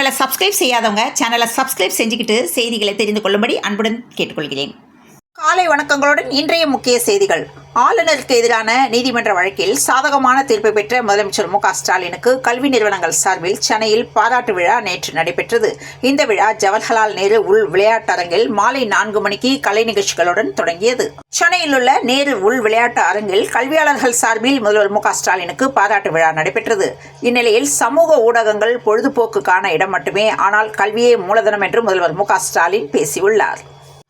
சேனலை சப்ஸ்கிரைப் செய்யாதவங்க சேனலை சப்ஸ்கிரைப் செஞ்சுக்கிட்டு செய்திகளை தெரிந்து கொள்ளும்படி அன்புடன் கேட்டுக்கொள்கிறேன். காலை வணக்கங்களுடன் இன்றைய முக்கிய செய்திகள். ஆளுநருக்கு எதிரான நீதிமன்ற வழக்கில் சாதகமான தீர்ப்பு பெற்ற முதலமைச்சர் மு க ஸ்டாலினுக்கு கல்வி நிறுவனங்கள் சார்பில் சென்னையில் பாராட்டு விழா நேற்று நடைபெற்றது. இந்த விழா ஜவஹர்லால் நேரு உள் விளையாட்டரங்கில் மாலை 4 மணிக்கு கலை நிகழ்ச்சிகளுடன் தொடங்கியது. சென்னையில் உள்ள நேரு உள் விளையாட்டு அரங்கில் கல்வியாளர்கள் சார்பில் முதல்வர் மு க ஸ்டாலினுக்கு பாராட்டு விழா நடைபெற்றது. இந்நிலையில் சமூக ஊடகங்கள் பொழுதுபோக்குக்கான இடம் மட்டுமே, ஆனால் கல்வியே மூலதனம் என்று முதல்வர் மு க ஸ்டாலின் பேசியுள்ளார்.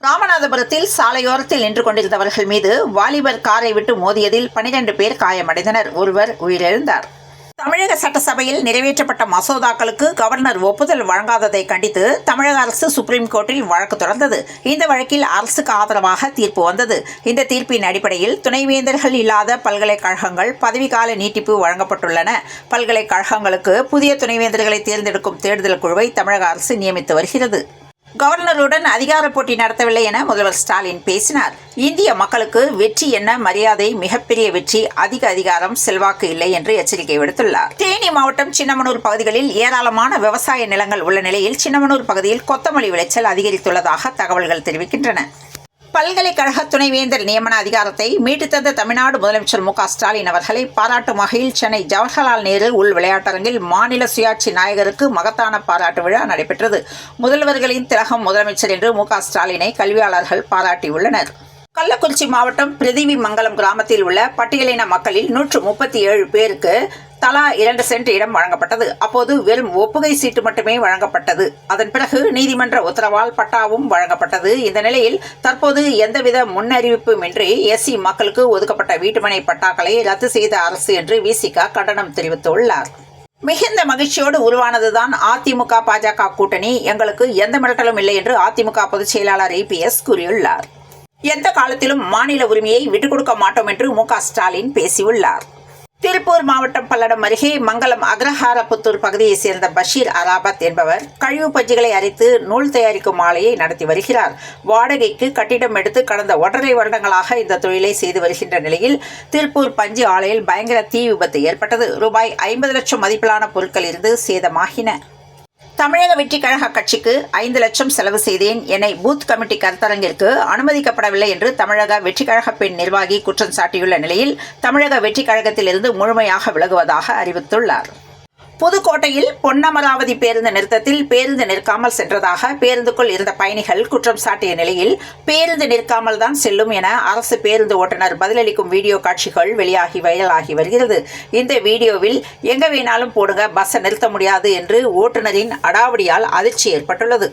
ராமநாதபுரத்தில் சாலையோரத்தில் நின்று கொண்டிருந்தவர்கள் மீது வாலிபர் காரை விட்டு மோதியதில் 12 பேர் காயமடைந்தனர். ஒருவர் உயிரிழந்தார். தமிழக சட்டசபையில் நிறைவேற்றப்பட்ட மசோதாக்களுக்கு கவர்னர் ஒப்புதல் வழங்காததை கண்டித்து தமிழக அரசு சுப்ரீம் கோர்ட்டில் வழக்கு தொடர்ந்தது. இந்த வழக்கில் அரசுக்கு ஆதரவாக தீர்ப்பு வந்தது. இந்த தீர்ப்பின் அடிப்படையில் துணைவேந்தர்கள் இல்லாத பல்கலைக்கழகங்கள் பதவிக்கால நீட்டிப்பு வழங்கப்பட்டுள்ளன. பல்கலைக்கழகங்களுக்கு புதிய துணைவேந்தர்களை தேர்ந்தெடுக்கும் தேடுதல் குழுவை தமிழக அரசு நியமித்து வருகிறது. கவர்னருடன் அதிகார போட்டி நடத்தவில்லை என முதல்வர் ஸ்டாலின் பேசினார். இந்திய மக்களுக்கு வெற்றி என்ன மரியாதை, மிகப்பெரிய வெற்றி, அதிக அதிகாரம், செல்வாக்கு இல்லை என்று எச்சரிக்கை விடுத்துள்ளார். தேனி மாவட்டம் சின்னமனூர் பகுதிகளில் ஏராளமான விவசாய நிலங்கள் உள்ள நிலையில் சின்னமனூர் பகுதியில் கொத்தமல்லி விளைச்சல் அதிகரித்துள்ளதாக தகவல்கள் தெரிவிக்கின்றன. பல்கலைக்கழக துணைவேந்தர் நியமன அதிகாரத்தை மீட்டுத் தந்த தமிழ்நாடு முதலமைச்சர் மு க ஸ்டாலின் அவர்களை பாராட்டும் வகையில் சென்னை ஜவஹர்லால் நேரு உள் விளையாட்டரங்கில் மாநில சுயாட்சி நாயகருக்கு மகத்தான பாராட்டு விழா நடைபெற்றது. முதல்வர்களின் திலகம் முதலமைச்சர் என்று மு க ஸ்டாலினை கல்வியாளர்கள் பாராட்டியுள்ளனர். கள்ளக்குறிச்சி மாவட்டம் பிரிதிவி மங்கலம் கிராமத்தில் உள்ள பட்டியலின மக்களில் 137 பேருக்கு தலா 2 சென்ட் இடம் வழங்கப்பட்டது. அப்போது வெறும் ஒப்புகை சீட்டு மட்டுமே வழங்கப்பட்டது. அதன் பிறகு நீதிமன்ற உத்தரவால் பட்டாவும் வழங்கப்பட்டது. இந்த நிலையில் தற்போது எந்தவித முன்னறிவிப்புமின்றி எஸ்சி மக்களுக்கு ஒதுக்கப்பட்ட வீட்டுமனை பட்டாக்களை ரத்து செய்த அரசு என்று விசிக கண்டனம் தெரிவித்துள்ளார். மிகுந்த மகிழ்ச்சியோடு உருவானதுதான் அதிமுக பாஜக கூட்டணி, எங்களுக்கு எந்த மிரட்டலும் இல்லை என்று அதிமுக பொதுச் செயலாளர் EPS கூறியுள்ளார். எந்த காலத்திலும் மாநில உரிமையை விட்டுக் கொடுக்க மாட்டோம் என்று மு க ஸ்டாலின் பேசியுள்ளார். திருப்பூர் மாவட்டம் பல்லடம் அருகே மங்கலம் அக்ரஹாரபுத்தூர் பகுதியைச் சேர்ந்த பஷீர் அராபத் என்பவர் கழிவு பஞ்சுகளை அரித்து நூல் தயாரிக்கும் ஆலையை நடத்தி வருகிறார். வாடகைக்கு கட்டிடம் எடுத்து கடந்த 1.5 வருடங்களாக இந்த தொழிலை செய்து வருகின்ற நிலையில் திருப்பூர் பஞ்சு ஆலையில் பயங்கர தீ விபத்து ஏற்பட்டது. ரூபாய் 50 லட்சம் மதிப்பிலான பொருட்கள் இருந்து சேதமாகின. தமிழக வெற்றி கழக கட்சிக்கு 5 லட்சம் செலவு செய்தேன், என்னை பூத் கமிட்டி கருத்தரங்கிற்கு அனுமதிக்கப்படவில்லை என்று தமிழக வெற்றி கழக பெண் நிர்வாகி குற்றம் சாட்டியுள்ள நிலையில் தமிழக வெற்றி கழகத்திலிருந்து முழுமையாக விலகுவதாக அறிவித்துள்ளார். புதுக்கோட்டையில் பொன்னமராவதி பேருந்து நிறுத்தத்தில் பேருந்து நிற்காமல் சென்றதாக பேருந்துக்குள் இருந்த பயணிகள் குற்றம் சாட்டிய நிலையில் பேருந்து நிற்காமல் தான் செல்லும் என அரசு பேருந்து ஓட்டுநர் பதிலளிக்கும் வீடியோ காட்சிகள் வெளியாகி வைரலாகி வருகிறது. இந்த வீடியோவில் எங்க வேணாலும் போடுங்க, பஸ்ஸை நிறுத்த முடியாது என்று ஓட்டுநரின் அடாவடியால் அதிர்ச்சி ஏற்பட்டுள்ளது.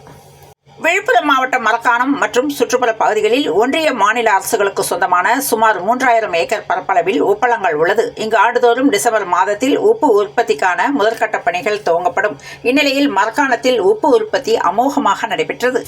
விழுப்புரம் மாவட்டம் மரக்காணம் மற்றும் சுற்றுப்புற பகுதிகளில் ஒன்றிய மாநில அரசுகளுக்கு சொந்தமான சுமார் 3000 ஏக்கர் பரப்பளவில் உப்பளங்கள் உள்ளது. இங்கு ஆண்டுதோறும் டிசம்பர் மாதத்தில் உப்பு உற்பத்திக்கான முதற்கட்ட பணிகள் துவங்கப்படும். இந்நிலையில் மரக்காணத்தில் உப்பு உற்பத்தி அமோகமாக நடைபெற்றது.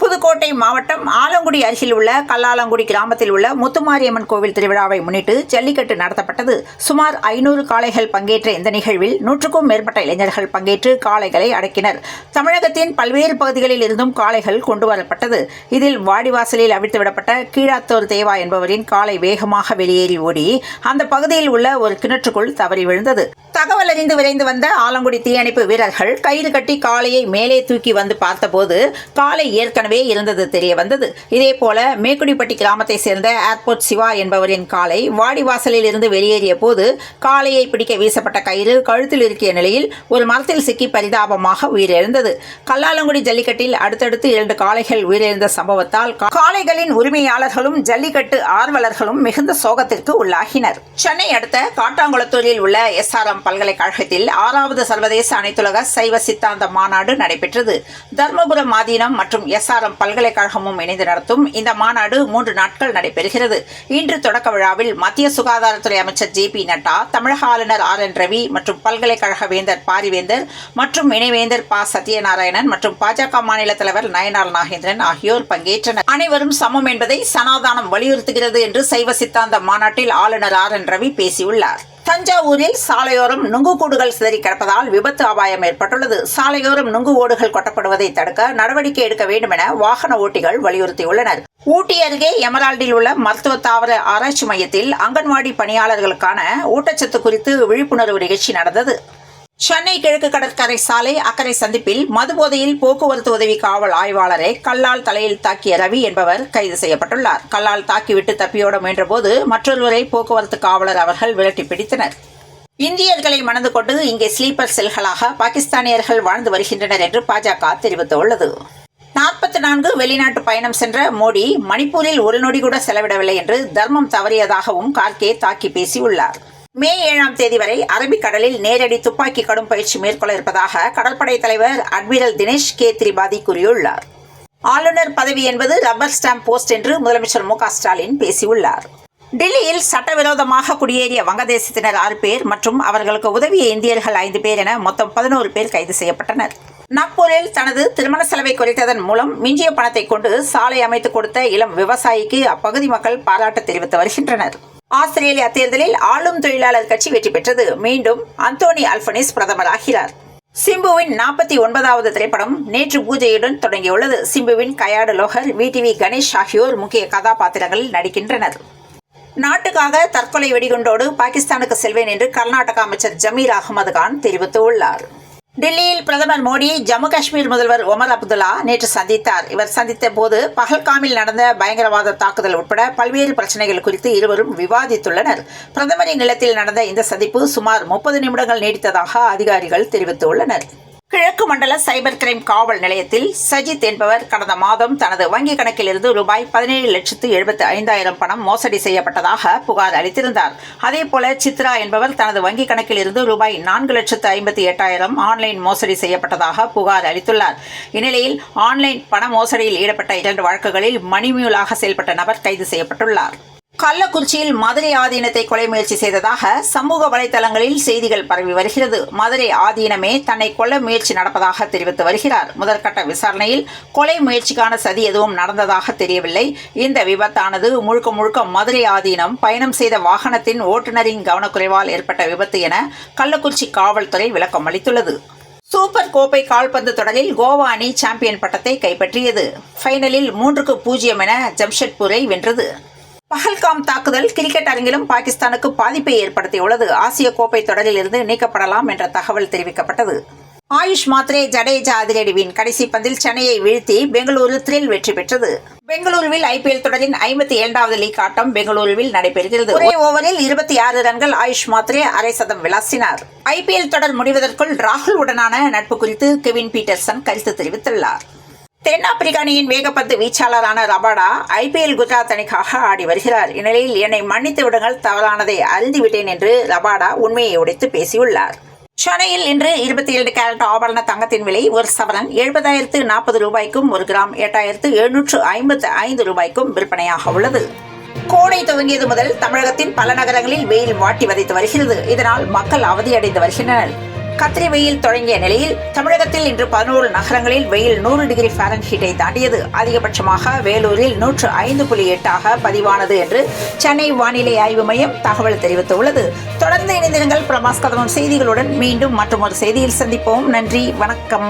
புதுக்கோட்டை மாவட்டம் ஆலங்குடி அருகில் உள்ள கல்லாலங்குடி கிராமத்தில் உள்ள முத்துமாரியம்மன் கோவில் திருவிழாவை முன்னிட்டு ஜல்லிக்கட்டு நடத்தப்பட்டது. சுமார் 500 காளைகள் பங்கேற்ற இந்த நிகழ்வில் 100க்கும் மேற்பட்ட இளைஞர்கள் பங்கேற்று காளைகளை அடக்கினர். தமிழகத்தின் பல்வேறு பகுதிகளில் இருந்தும் காளைகள் கொண்டுவரப்பட்டது. இதில் வாடிவாசலில் அவிழ்த்துவிடப்பட்ட கீழாத்தோர் தேவா என்பவரின் காளை வேகமாக வெளியேறி ஓடி அந்த பகுதியில் உள்ள ஒரு கிணற்றுக்குள் தவறி விழுந்தது. தகவல் அறிந்து விரைந்து வந்த ஆலங்குடி தீயணைப்பு வீரர்கள் கயிறு கட்டி காளையை மேலே தூக்கி வந்து பார்த்தபோது காளை ஏற்கனவே இருந்தது தெரிய வந்தது. இதேபோல மேக்குடிப்பட்டி கிராமத்தை சேர்ந்த ஏர்போர்ட் சிவா என்பவரின் காளை வாடிவாசலில் இருந்து வெளியேறிய போது காளையை பிடிக்க வீசப்பட்ட கயிறு கழுத்தில் இருக்கிய நிலையில் ஒரு மரத்தில் சிக்கி பரிதாபமாக உயிரிழந்தது. கல்லாலங்குடி ஜல்லிக்கட்டில் அடுத்தடுத்து 2 காளைகள் உயிரிழந்த சம்பவத்தால் காளைகளின் உரிமையாளர்களும் ஜல்லிக்கட்டு ஆர்வலர்களும் மிகுந்த சோகத்திற்கு உள்ளாகினர். சென்னை அடுத்த காட்டாங்குளத்தூரில் உள்ள SRM பல்கலைக்கழகத்தில் 6வது சர்வதேச அனைத்துலக சைவ சித்தாந்த மாநாடு நடைபெற்றது. தர்மபுரம் ஆதீனம் மற்றும் SRM பல்கலைக்கழகமும் இணைந்து நடத்தும் இந்த மாநாடு 3 நாட்கள் நடைபெறுகிறது. இன்று தொடக்க விழாவில் மத்திய சுகாதாரத்துறை அமைச்சர் JP நட்டா, தமிழக ஆளுநர் RN ரவி மற்றும் பல்கலைக்கழக வேந்தர் பாரிவேந்தர் மற்றும் இணைவேந்தர் ப சத்யநாராயணன் மற்றும் பாஜக மாநில தலைவர் நயனார் நாகேந்திரன் ஆகியோர் பங்கேற்றனர். அனைவரும் சமம் என்பதை சனாதானம் வலியுறுத்துகிறது என்று சைவ சித்தாந்த மாநாட்டில் ஆளுநர் RN ரவி பேசியுள்ளார். தஞ்சாவூரில் சாலையோரம் நுங்கு கூடுகள் சிதறி கிடப்பதால் விபத்து அபாயம் ஏற்பட்டுள்ளது. சாலையோரம் நுங்கு ஓடுகள் கொட்டப்படுவதை தடுக்க நடவடிக்கை எடுக்க வேண்டும் என வாகன ஓட்டிகள் வலியுறுத்தியுள்ளனர். ஊட்டி அருகே எமரால்டில் உள்ள மருத்துவ தாவர ஆராய்ச்சி மையத்தில் அங்கன்வாடி பணியாளர்களுக்கான ஊட்டச்சத்து குறித்து விழிப்புணர்வு நிகழ்ச்சி நடந்தது. சென்னை கிழக்கு கடற்கரை சாலை அக்கரை சந்திப்பில் மதுபோதையில் போக்குவரத்து உதவி காவல் ஆய்வாளரை கல்லால் தலையில் தாக்கிய ரவி என்பவர் கைது செய்யப்பட்டுள்ளார். கல்லால் தாக்கிவிட்டு தப்பியோட முயன்றபோது மற்றொருவரை போக்குவரத்து காவலர் அவர்கள் விரட்டி பிடித்தனர். இந்தியர்களை மணந்து கொண்டு இங்கே ஸ்லீப்பர் செல்களாக பாகிஸ்தானியர்கள் வாழ்ந்து வருகின்றனர் என்று பாஜக தெரிவித்துள்ளது. 44 வெளிநாட்டு பயணம் சென்ற மோடி மணிப்பூரில் ஒரு நொடி கூட செலவிடவில்லை என்று தர்மம் தவறியதாகவும் கார்கே தாக்கி பேசியுள்ளார். மே 7ஆம் தேதி வரை அரபிக்கடலில் நேரடி துப்பாக்கி கடும் பயிற்சி மேற்கொள்ள இருப்பதாக கடற்படை தலைவர் அட்மிரல் தினேஷ் கே திரிபாதி கூறியுள்ளார். ஆளுநர் பதவி என்பது ரப்பர் ஸ்டாம்ப் போஸ்ட் என்று முதலமைச்சர் மு க ஸ்டாலின் பேசியுள்ளார். டெல்லியில் சட்டவிரோதமாக குடியேறிய வங்கதேசத்தினர் 6 பேர் மற்றும் அவர்களுக்கு உதவிய இந்தியர்கள் 5 பேர் என மொத்தம் 11 பேர் கைது செய்யப்பட்டனர். நாக்பூரில் தனது திருமண செலவை குறைத்ததன் மூலம் மிஞ்சிய பணத்தை கொண்டு சாலை அமைத்துக் கொடுத்த இளம் விவசாயிக்கு அப்பகுதி மக்கள் பாராட்டு தெரிவித்து வருகின்றனர். ஆஸ்திரேலியா தேர்தலில் ஆளும் தொழிலாளர் கட்சி வெற்றி பெற்றது. மீண்டும் அந்தோனி அல்பனீஸ் பிரதமராகிறார். சிம்புவின் 49வது திரைப்படம் நேற்று பூஜையுடன் தொடங்கியுள்ளது. சிம்புவின் கயாடு லோகர், விடிவி கணேஷ் ஆகியோர் முக்கிய கதாபாத்திரங்களில் நடிக்கின்றனர். நாட்டுக்காக தற்கொலை வெடிகுண்டோடு பாகிஸ்தானுக்கு செல்வேன் என்று கர்நாடக அமைச்சர் ஜமீர் அகமது கான் தெரிவித்துள்ளார். டெல்லியில் பிரதமர் மோடியை ஜம்மு காஷ்மீர் முதல்வர் ஒமர் அப்துல்லா நேற்று சந்தித்தார். இவர் சந்தித்த போது பஹல்காமில் நடந்த பயங்கரவாத தாக்குதல் உட்பட பல்வேறு பிரச்சனைகள் குறித்து இருவரும் விவாதித்துள்ளனர். பிரதமரின் இல்லத்தில் நடந்த இந்த சந்திப்பு சுமார் 30 நிமிடங்கள் நீடித்ததாக அதிகாரிகள் தெரிவித்துள்ளனர். கிழக்கு மண்டல சைபர் கிரைம் காவல் நிலையத்தில் சஜித் என்பவர் கடந்த மாதம் தனது வங்கிக் கணக்கில் இருந்து ரூபாய் 17,75,000 பணம் மோசடி செய்யப்பட்டதாக புகார் அளித்திருந்தார். அதேபோல சித்ரா என்பவர் தனது வங்கிக் கணக்கில் இருந்து ரூபாய் 4,58,000 ஆன்லைன் மோசடி செய்யப்பட்டதாக புகார் அளித்துள்ளார். இந்நிலையில் ஆன்லைன் பண மோசடியில் ஈடுபட்ட 2 வழக்குகளில் மணிமியூலாக செயல்பட்ட நபர் கைது செய்யப்பட்டுள்ளார். கள்ளக்குறிச்சியில் மதுரை ஆதீனத்தை கொலை முயற்சி செய்ததாக சமூக வலைதளங்களில் செய்திகள் பரவி வருகிறது. மதுரை ஆதீனமே தன்னை கொல்ல முயற்சி நடப்பதாக தெரிவித்து வருகிறார். முதற்கட்ட விசாரணையில் கொலை முயற்சிக்கான சதி எதுவும் நடந்ததாக தெரியவில்லை. இந்த விபத்தானது முழுக்க மதுரை ஆதீனம் பயணம் செய்த வாகனத்தின் ஓட்டுநரின் கவனக்குறைவால் ஏற்பட்ட விபத்து என கள்ளக்குறிச்சி காவல்துறை விளக்கம் அளித்துள்ளது. சூப்பர் கோப்பை கால்பந்து தொடரில் கோவா அணி சாம்பியன் பட்டத்தை கைப்பற்றியது. ஃபைனலில் 3-0 என ஜம்ஷெட்பூரை வென்றது. பஹல்காம் தாக்குதல் கிரிக்கெட் அரங்கிலும் பாகிஸ்தானுக்கு பாதிப்பை ஏற்படுத்தியுள்ளது. ஆசிய கோப்பை தொடரில் இருந்து நீக்கப்படலாம் என்ற தகவல் தெரிவிக்கப்பட்டது. ஆயுஷ் மாத்ரே ஜடேஜா அதிரடி வின். கடைசி பந்தில் சென்னையை வீழ்த்தி பெங்களூரு த்ரில் வெற்றி பெற்றது. பெங்களூருவில் IPL தொடரின் 57வது லீக் ஆட்டம் பெங்களூருவில் நடைபெறுகிறது. ஒரே ஓவரில் 26 ரன்கள் ஆயுஷ் மாத்ரே அரை சதம் விளாசினார். IPL தொடர் முடிவதற்குள் ராகுல் உடனான நட்பு குறித்து கெவின் பீட்டர்சன் கருத்து தெரிவித்துள்ளார். தென்னாப்பிரிக்க அணியின் வேகப்பந்து வீச்சாளரான ரபாடா IPL குஜராத் அணிக்காக ஆடி வருகிறார். இந்நிலையில் என்னை மன்னித்து விடுங்கள், தவறானதை அறிந்துவிட்டேன் என்று ரபாடா உண்மையை உடைத்து பேசியுள்ளார். சென்னையில் இன்று 27 கேரட் ஆபரண தங்கத்தின் விலை ஒரு சவரன் 70,040 ரூபாய்க்கும் 1 கிராம் 8,755 ரூபாய்க்கும் விற்பனையாக உள்ளது. கோடை துவங்கியது முதல் தமிழகத்தின் பல நகரங்களில் வெயில் வாட்டி வதைத்து வருகிறது. இதனால் மக்கள் அவதியடைந்து வருகின்றனர். கத்திரி வெயில் தொடங்கிய நிலையில் தமிழகத்தில் இன்று 11 நகரங்களில் வெயில் 100 டிகிரி ஃபாரன்ஹீட்டை தாண்டியது. அதிகபட்சமாக வேலூரில் 105.8 பதிவானது என்று சென்னை வானிலை ஆய்வு மையம் தகவல் தெரிவித்துள்ளது. தொடர்ந்து இணைந்திருங்கள் பிரபாஸ் கதவம் செய்திகளுடன். மீண்டும் மற்றொரு செய்தியில் சந்திப்போம். நன்றி, வணக்கம்.